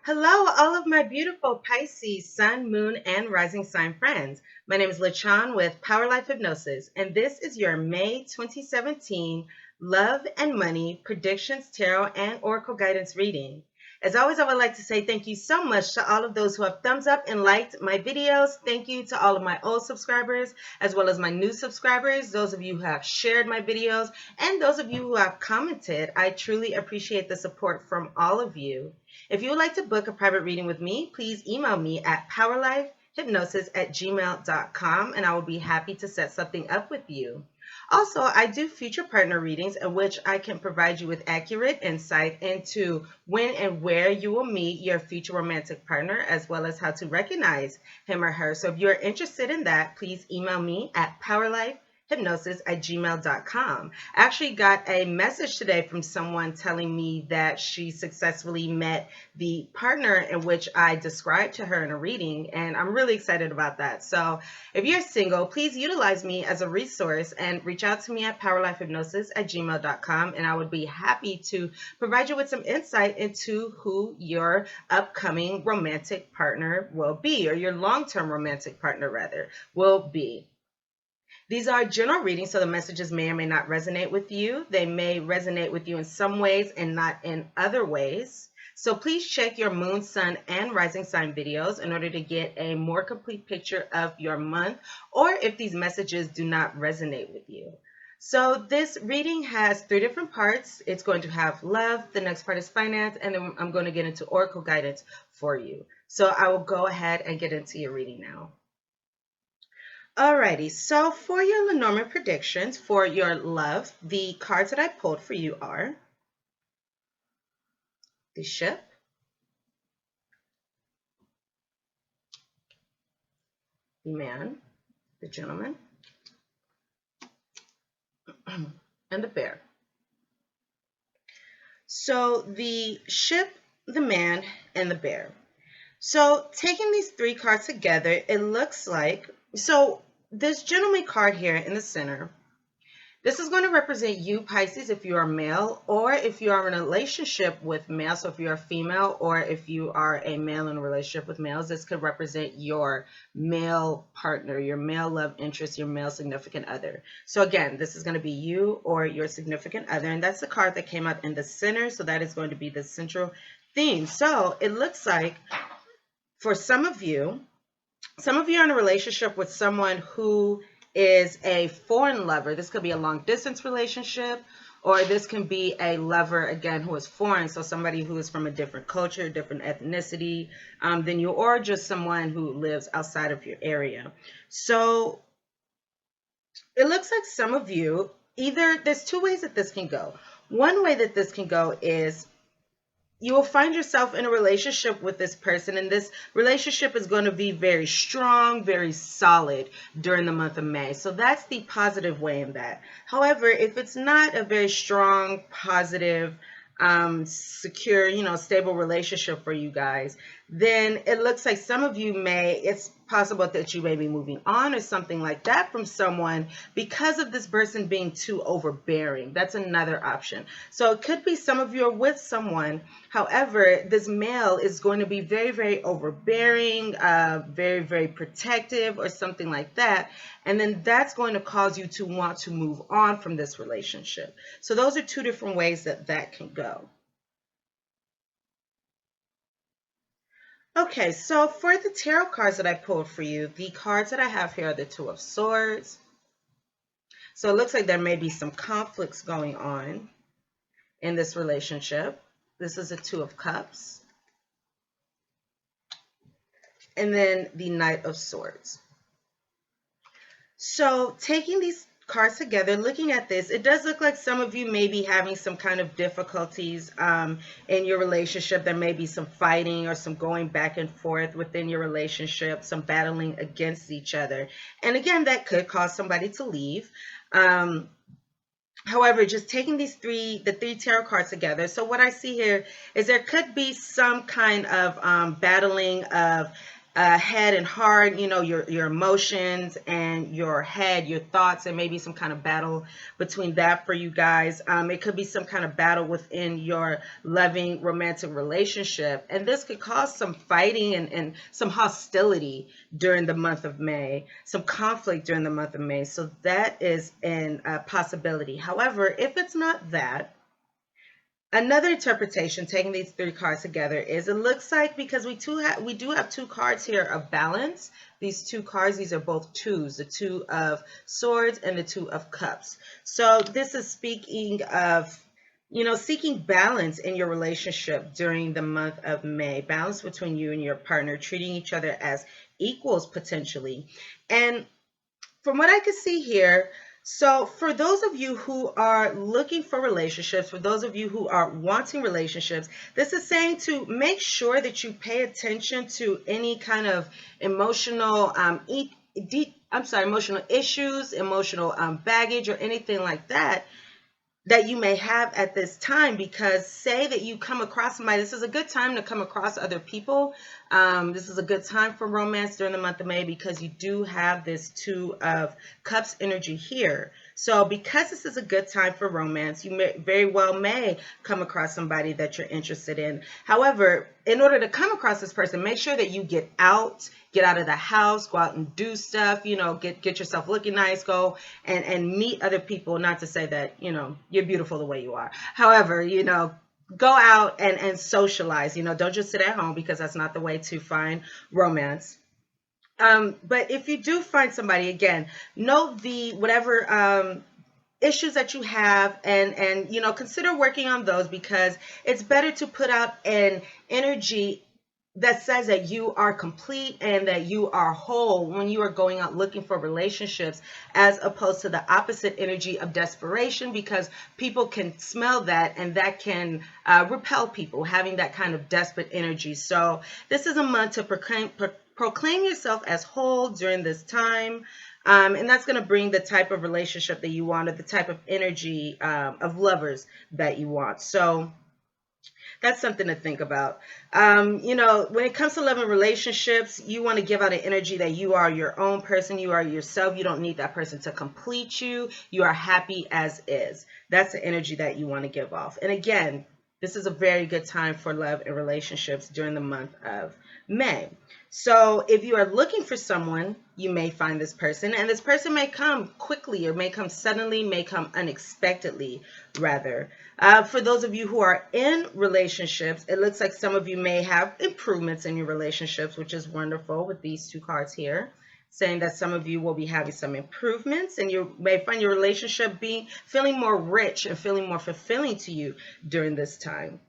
Hello, all of my beautiful Pisces, Sun, Moon, and Rising Sign friends. My name is LaChan with Power Life Hypnosis, and this is your May 2017 Love and Money Predictions, Tarot, and Oracle Guidance reading. As always, I would like to say thank you so much to all of those who have thumbs up and liked my videos. Thank you to all of my old subscribers, as well as my new subscribers, those of you who have shared my videos, and those of you who have commented. I truly appreciate the support from all of you. If you would like to book a private reading with me, please email me at powerlifehypnosis@gmail.com and I will be happy to set something up with you. Also, I do future partner readings in which I can provide you with accurate insight into when and where you will meet your future romantic partner, as well as how to recognize him or her. So if you're interested in that, please email me at powerlifehypnosis@gmail.com. I actually got a message today from someone telling me that she successfully met the partner in which I described to her in a reading, and I'm really excited about that. So if you're single, please utilize me as a resource and reach out to me at powerlifehypnosis@gmail.com, and I would be happy to provide you with some insight into who your upcoming romantic partner will be, or your long-term romantic partner, rather, will be. These are general readings, so the messages may or may not resonate with you. They may resonate with you in some ways and not in other ways. So please check your moon, sun, and rising sign videos in order to get a more complete picture of your month, or if these messages do not resonate with you. So this reading has three different parts. It's going to have love, the next part is finance, and then I'm going to get into oracle guidance for you. So I will go ahead and get into your reading now. Alrighty, so for your Lenormand predictions for your love, the cards that I pulled for you are the Ship, the Man, the Gentleman, and the Bear. So the Ship, the Man, and the Bear. So taking these three cards together, it looks like, so this gentleman card here in the center, this is going to represent you, Pisces, if you are male, or if you are in a relationship with male. So if you're a female, or if you are a male in a relationship with males, this could represent your male partner, your male love interest, your male significant other. So again, this is going to be you or your significant other, and that's the card that came up in the center. So that is going to be the central theme. So it looks like for some of you are in a relationship with someone who is a foreign lover. This could be a long distance relationship, or this can be a lover, again, who is foreign. So somebody who is from a different culture, different ethnicity than you, or just someone who lives outside of your area. So it looks like some of you, there's two ways that this can go. One way that this can go is you will find yourself in a relationship with this person, and this relationship is going to be very strong, very solid during the month of May. So that's the positive way in that. However, if it's not a very strong, positive, secure, stable relationship for you guys, then it looks like some of you it's possible that you may be moving on or something like that from someone because of this person being too overbearing. That's another option. So it could be some of you are with someone. However, this male is going to be very, very overbearing, very, very protective or something like that. And then that's going to cause you to want to move on from this relationship. So those are two different ways that that can go. Okay, so for the tarot cards that I pulled for you, the cards that I have here are the Two of Swords. So it looks like there may be some conflicts going on in this relationship. This is a Two of Cups. And then the Knight of Swords. So taking these cards together, looking at this, it does look like some of you may be having some kind of difficulties in your relationship. There may be some fighting or some going back and forth within your relationship, some battling against each other. And again, that could cause somebody to leave. However, just taking the three tarot cards together, so what I see here is there could be some kind of battling of head and heart, your emotions and your head, your thoughts, and maybe some kind of battle between that for you guys. It could be some kind of battle within your loving romantic relationship. And this could cause some fighting and some hostility during the month of May, some conflict during the month of May. So that is a possibility. However, if it's not that, another interpretation, taking these three cards together, is it looks like, because we do have two cards here of balance. These two cards, these are both twos, the Two of Swords and the Two of Cups. So this is speaking of, seeking balance in your relationship during the month of May, balance between you and your partner, treating each other as equals potentially. And from what I can see here, so for those of you who are looking for relationships, for those of you who are wanting relationships, this is saying to make sure that you pay attention to any kind of emotional, emotional issues, emotional baggage, or anything like that you may have at this time, because say that you come across somebody, this is a good time to come across other people. This is a good time for romance during the month of May, because you do have this Two of Cups energy here. So because this is a good time for romance, you very well may come across somebody that you're interested in. However, in order to come across this person, make sure that you get out of the house, go out and do stuff, get yourself looking nice, go and meet other people. Not to say that, you're beautiful the way you are. However, go out and socialize, don't just sit at home, because that's not the way to find romance. But if you do find somebody, again, note the whatever issues that you have, and consider working on those, because it's better to put out an energy that says that you are complete and that you are whole when you are going out looking for relationships, as opposed to the opposite energy of desperation, because people can smell that, and that can repel people, having that kind of desperate energy. So this is a month to proclaim yourself as whole during this time. And that's going to bring the type of relationship that you want, or the type of energy of lovers that you want. So that's something to think about. When it comes to love and relationships, you want to give out an energy that you are your own person. You are yourself. You don't need that person to complete you. You are happy as is. That's the energy that you want to give off. And again, this is a very good time for love and relationships during the month of May. So if you are looking for someone, you may find this person, and this person may come quickly, or may come suddenly, may come unexpectedly, rather. For those of you who are in relationships, it looks like some of you may have improvements in your relationships, which is wonderful with these two cards here, saying that some of you will be having some improvements, and you may find your relationship feeling more rich and feeling more fulfilling to you during this time.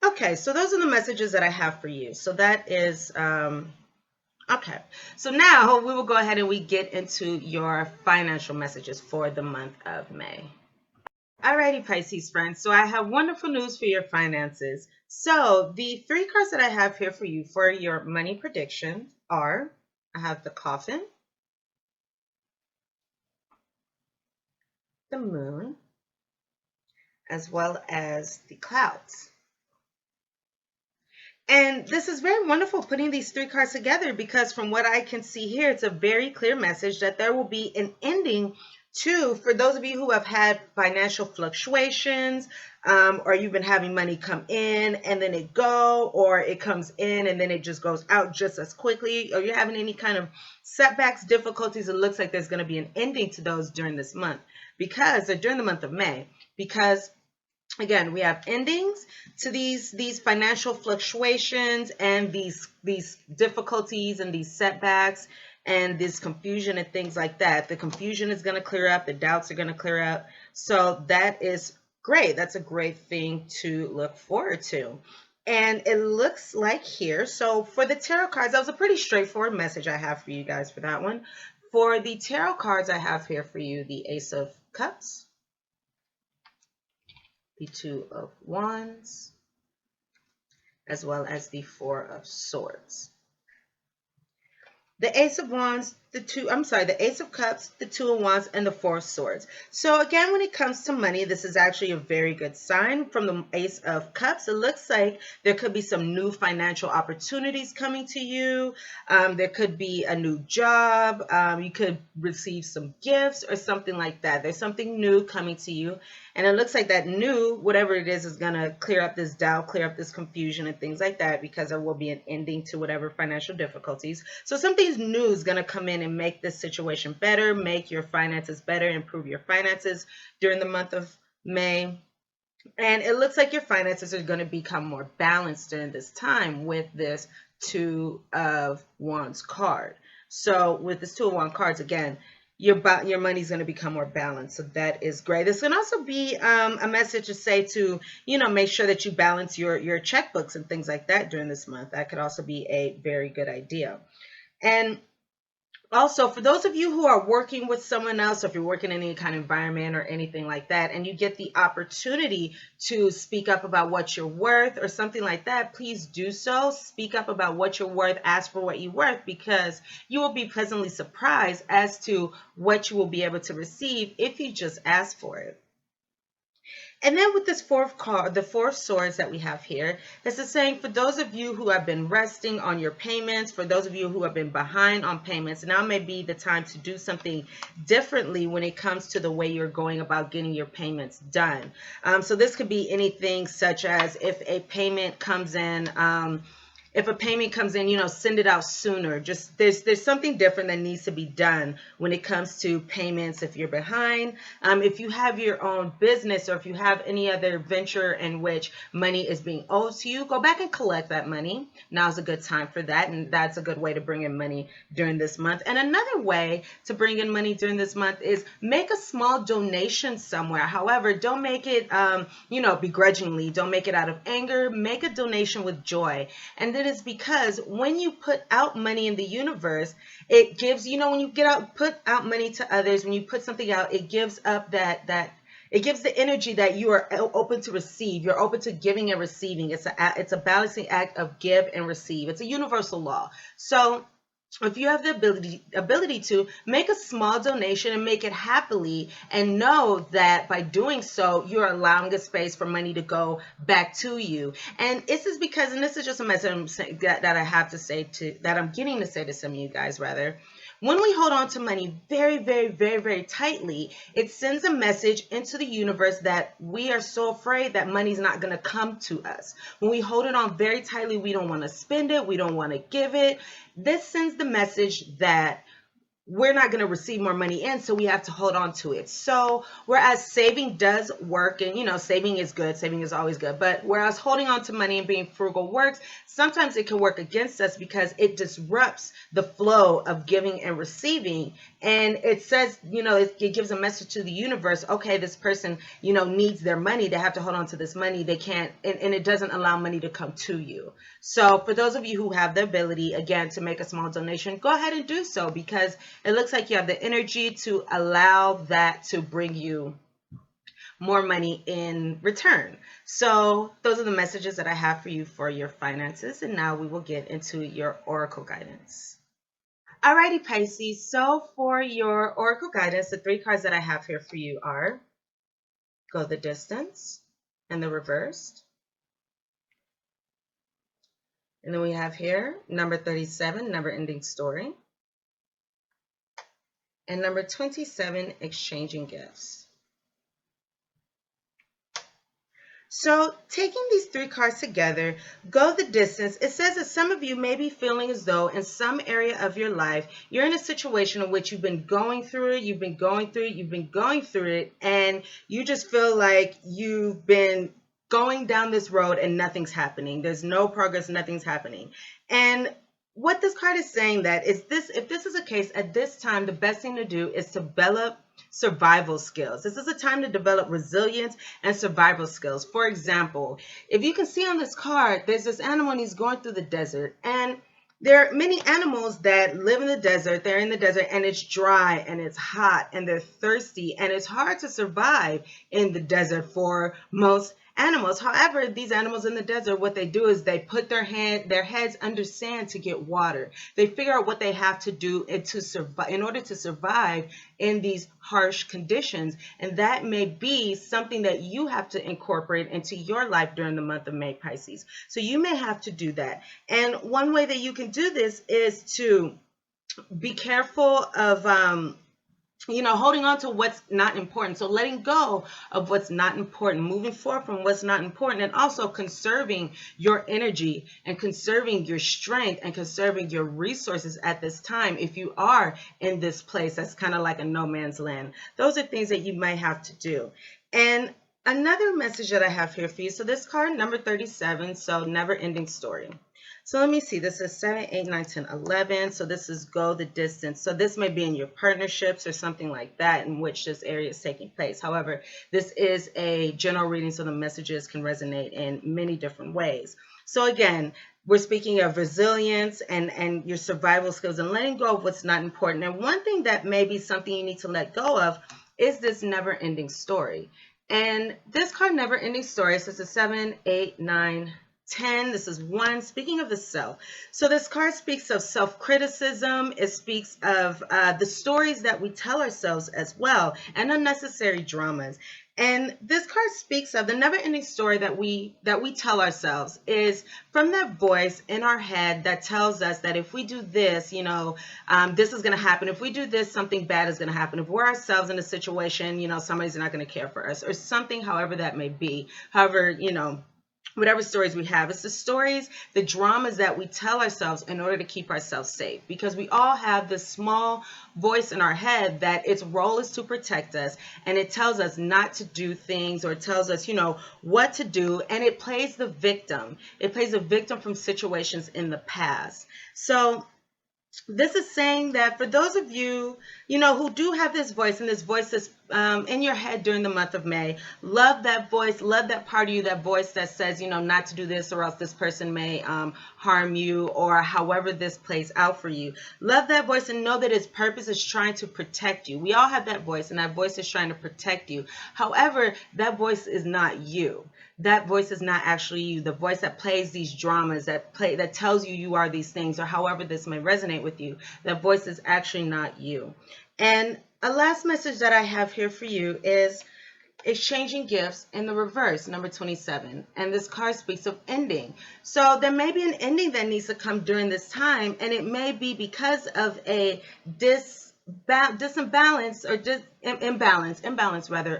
Okay, so those are the messages that I have for you. So that is, okay. So now we will go ahead and we get into your financial messages for the month of May. Alrighty, Pisces friends. So I have wonderful news for your finances. So the three cards that I have here for you for your money prediction are, I have the Coffin, the Moon, as well as the Clouds. And this is very wonderful, putting these three cards together, because from what I can see here, it's a very clear message that there will be an ending to, for those of you who have had financial fluctuations, or you've been having money come in and then it go, or it comes in and then it just goes out just as quickly, or you're having any kind of setbacks, difficulties, it looks like there's going to be an ending to those during this month, because during the month of May, because again, we have endings to these financial fluctuations and these difficulties and these setbacks and this confusion and things like that. The confusion is going to clear up. The doubts are going to clear up. So that is great. That's a great thing to look forward to. And it looks like here, so for the tarot cards, that was a pretty straightforward message I have for you guys for that one. For the tarot cards I have here for you, the Ace of Cups, the Two of Wands, as well as the Four of Swords. The Ace of Wands the Ace of Cups, the Two of Wands, and the Four of Swords. So again, when it comes to money, this is actually a very good sign. From the Ace of Cups, it looks like there could be some new financial opportunities coming to you. There could be a new job. You could receive some gifts or something like that. There's something new coming to you. And it looks like that new, whatever it is going to clear up this doubt, clear up this confusion and things like that, because there will be an ending to whatever financial difficulties. So something new is going to come in and make this situation better, make your finances better, improve your finances during the month of May. And it looks like your finances are going to become more balanced during this time with this Two of Wands card. So with this Two of Wands cards, again, your money's going to become more balanced. So that is great. This can also be a message to say to, make sure that you balance your checkbooks and things like that during this month. That could also be a very good idea. And also, for those of you who are working with someone else, or if you're working in any kind of environment or anything like that, and you get the opportunity to speak up about what you're worth or something like that, please do so. Speak up about what you're worth. Ask for what you're worth, because you will be pleasantly surprised as to what you will be able to receive if you just ask for it. And then with this fourth card, the Four of Swords that we have here, it's the saying, for those of you who have been resting on your payments, for those of you who have been behind on payments, now may be the time to do something differently when it comes to the way you're going about getting your payments done. So this could be anything such as if a payment comes in, send it out sooner. Just there's something different that needs to be done when it comes to payments if you're behind. If you have your own business, or if you have any other venture in which money is being owed to you, go back and collect that money. Now's a good time for that, and that's a good way to bring in money during this month. And another way to bring in money during this month is make a small donation somewhere. However, don't make it begrudgingly. Don't make it out of anger. Make a donation with joy. And it is because when you put out money in the universe, it gives, when you put out money to others, when you put something out, it gives up it gives the energy that you are open to receive. You're open to giving and receiving. It's a balancing act of give and receive. It's a universal law. So if you have the ability to make a small donation and make it happily, and know that by doing so, you're allowing a space for money to go back to you. And this is because, and this is just a message that I have to say that I'm getting to say to some of you guys, rather. When we hold on to money very, very, very, very tightly, it sends a message into the universe that we are so afraid that money's not going to come to us. When we hold it on very tightly, we don't want to spend it. We don't want to give it. This sends the message that we're not going to receive more money in, so we have to hold on to it. So whereas saving does work, and saving is good, saving is always good, but whereas holding on to money and being frugal works, sometimes it can work against us because it disrupts the flow of giving and receiving. And it says, it gives a message to the universe, okay, this person, needs their money. They have to hold on to this money. They can't, and it doesn't allow money to come to you. So for those of you who have the ability, again, to make a small donation, go ahead and do so, because it looks like you have the energy to allow that to bring you more money in return. So those are the messages that I have for you for your finances. And now we will get into your oracle guidance. Alrighty, Pisces. So for your oracle guidance, the three cards that I have here for you are Go the Distance and the Reversed. And then we have here number 37, Never Ending Story. And number 27, Exchanging Gifts. So taking these three cards together, Go the Distance, it says that some of you may be feeling as though in some area of your life, you're in a situation in which you've been going through it, and you just feel like you've been going down this road and nothing's happening. There's no progress, nothing's happening. And what this card is saying that is this, if this is a case at this time, the best thing to do is to develop survival skills. This is a time to develop resilience and survival skills. For example, if you can see on this card, there's this animal and he's going through the desert, and there are many animals that live in the desert. They're in the desert and it's dry and it's hot and they're thirsty, and it's hard to survive in the desert for most animals. However, these animals in the desert, what they do is they put their heads under sand to get water. They figure out what they have to do to survive, in order to survive in these harsh conditions. And that may be something that you have to incorporate into your life during the month of May, Pisces. So you may have to do that. And one way that you can do this is to be careful of holding on to what's not important. So letting go of what's not important, moving forward from what's not important, and also conserving your energy and conserving your strength and conserving your resources at this time. If you are in this place that's kind of like a no man's land, those are things that you might have to do. And another message that I have here for you. So this card, number 37, so never ending story. So let me see, this is 7, 8, 9, 10, 11. So this is go the distance. So this may be in your partnerships or something like that in which this area is taking place. However, this is a general reading, so the messages can resonate in many different ways. So again, we're speaking of resilience and your survival skills and letting go of what's not important. And one thing that may be something you need to let go of is this never-ending story. And this card, never-ending story, so this is 7, 8, 9, 10. This is 1. Speaking of the self. So this card speaks of self-criticism. It speaks of the stories that we tell ourselves as well, and unnecessary dramas. And this card speaks of the never-ending story that we tell ourselves is from that voice in our head that tells us that if we do this, this is going to happen. If we do this, something bad is going to happen. If we're ourselves in a situation, somebody's not going to care for us or something, however that may be. However, whatever stories we have. It's the stories, the dramas that we tell ourselves in order to keep ourselves safe, because we all have this small voice in our head that its role is to protect us, and it tells us not to do things, or it tells us, what to do, and it plays the victim. It plays a victim from situations in the past. So this is saying that for those of you, who do have this voice, and this voice is in your head during the month of May, love that voice, love that part of you, that voice that says, not to do this or else this person may harm you, or however this plays out for you. Love that voice and know that its purpose is trying to protect you. We all have that voice, and that voice is trying to protect you. However, that voice is not you. That voice is not actually you. The voice that plays these dramas, that tells you you are these things, or however this may resonate with you, that voice is actually not you. And a last message that I have here for you is exchanging gifts in the reverse, number 27. And this card speaks of ending. So there may be an ending that needs to come during this time, and it may be because of a imbalance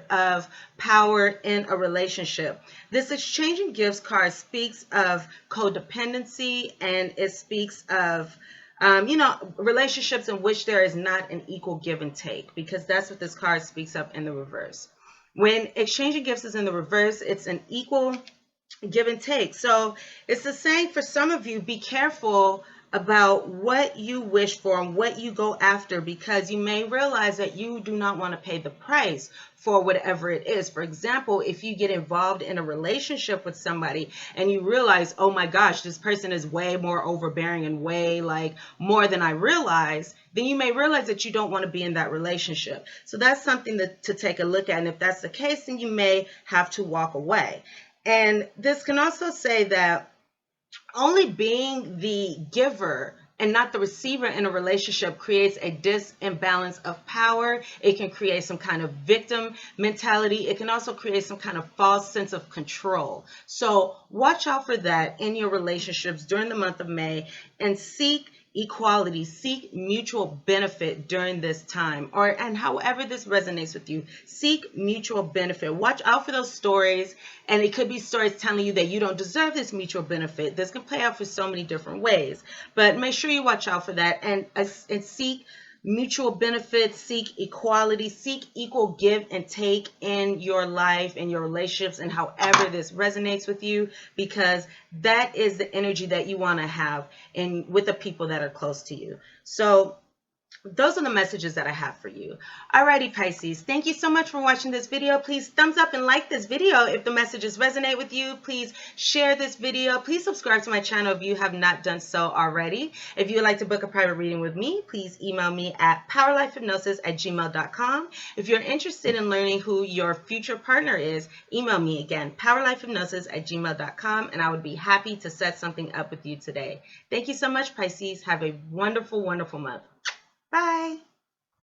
of power in a relationship. This exchanging gifts card speaks of codependency, and it speaks of relationships in which there is not an equal give and take, because that's what this card speaks of in the reverse. When exchanging gifts is in the reverse, it's an equal give and take. So it's the saying for some of you, be careful about what you wish for and what you go after, because you may realize that you do not want to pay the price for whatever it is. For example, if you get involved in a relationship with somebody and you realize, oh my gosh, this person is way more overbearing and way more than I realize, then you may realize that you don't want to be in that relationship. So that's something to take a look at. And if that's the case, then you may have to walk away. And this can also say that only being the giver and not the receiver in a relationship creates a disimbalance of power. It can create some kind of victim mentality. It can also create some kind of false sense of control. So watch out for that in your relationships during the month of May, and seek equality, seek mutual benefit during this time, and however this resonates with you, seek mutual benefit. Watch out for those stories, and it could be stories telling you that you don't deserve this mutual benefit. This can play out for so many different ways, but make sure you watch out for that, and seek mutual benefits, seek equality, seek equal give and take in your life, in your relationships, and however this resonates with you, because that is the energy that you want to have with the people that are close to you. So those are the messages that I have for you. Alrighty, Pisces, thank you so much for watching this video. Please thumbs up and like this video if the messages resonate with you. Please share this video. Please subscribe to my channel if you have not done so already. If you would like to book a private reading with me, please email me at powerlifehypnosis@gmail.com. If you're interested in learning who your future partner is, email me again, powerlifehypnosis@gmail.com, and I would be happy to set something up with you today. Thank you so much, Pisces. Have a wonderful, wonderful month. Bye.